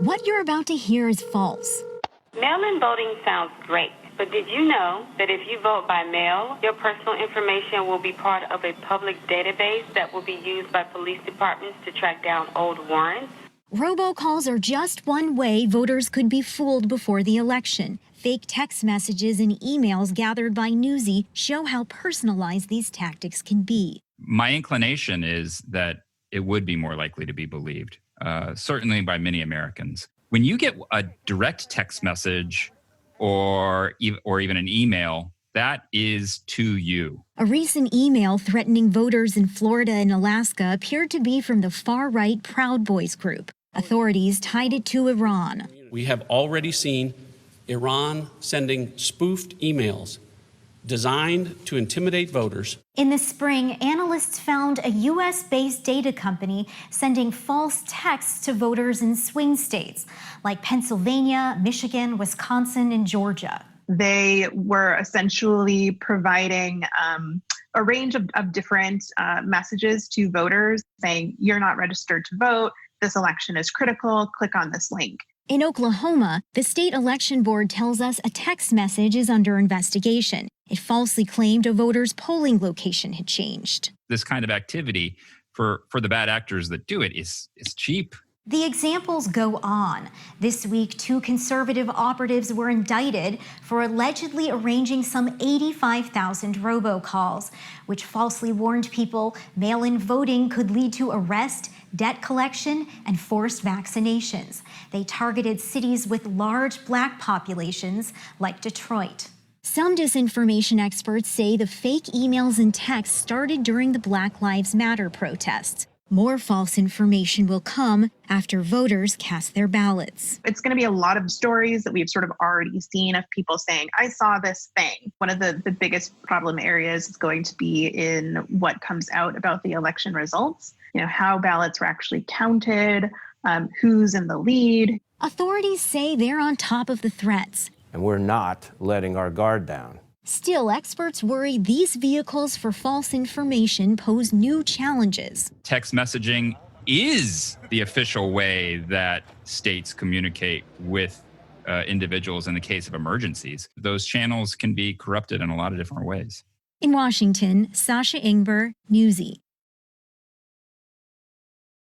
What you're about to hear is false. Mail-in voting sounds great, but did you know that if you vote by mail, your personal information will be part of a public database that will be used by police departments to track down old warrants? Robocalls are just one way voters could be fooled before the election. Fake text messages and emails gathered by Newsy show how personalized these tactics can be. My inclination is that it would be more likely to be believed, certainly by many Americans. When you get a direct text message or even an email, that is to you. A recent email threatening voters in Florida and Alaska appeared to be from the far-right Proud Boys group. Authorities tied it to Iran. We have already seen Iran sending spoofed emails designed to intimidate voters. In the spring, analysts found a U.S.-based data company sending false texts to voters in swing states like Pennsylvania, Michigan, Wisconsin, and Georgia. They were essentially providing a range of different messages to voters saying, you're not registered to vote, this election is critical, click on this link. In Oklahoma, the state election board tells us a text message is under investigation. It falsely claimed a voter's polling location had changed. This kind of activity for the bad actors that do it is cheap. The examples go on. This week, 2 conservative operatives were indicted for allegedly arranging some 85,000 robocalls, which falsely warned people mail-in voting could lead to arrest, debt collection, and forced vaccinations. They targeted cities with large Black populations like Detroit. Some disinformation experts say the fake emails and texts started during the Black Lives Matter protests. More false information will come after voters cast their ballots. It's going to be a lot of stories that we've sort of already seen of people saying, I saw this thing. One of the biggest problem areas is going to be in what comes out about the election results, how ballots were actually counted, who's in the lead. Authorities say they're on top of the threats. And we're not letting our guard down. Still, experts worry these vehicles for false information pose new challenges. Text messaging is the official way that states communicate with individuals in the case of emergencies. Those channels can be corrupted in a lot of different ways. In Washington, Sasha Ingber, Newsy.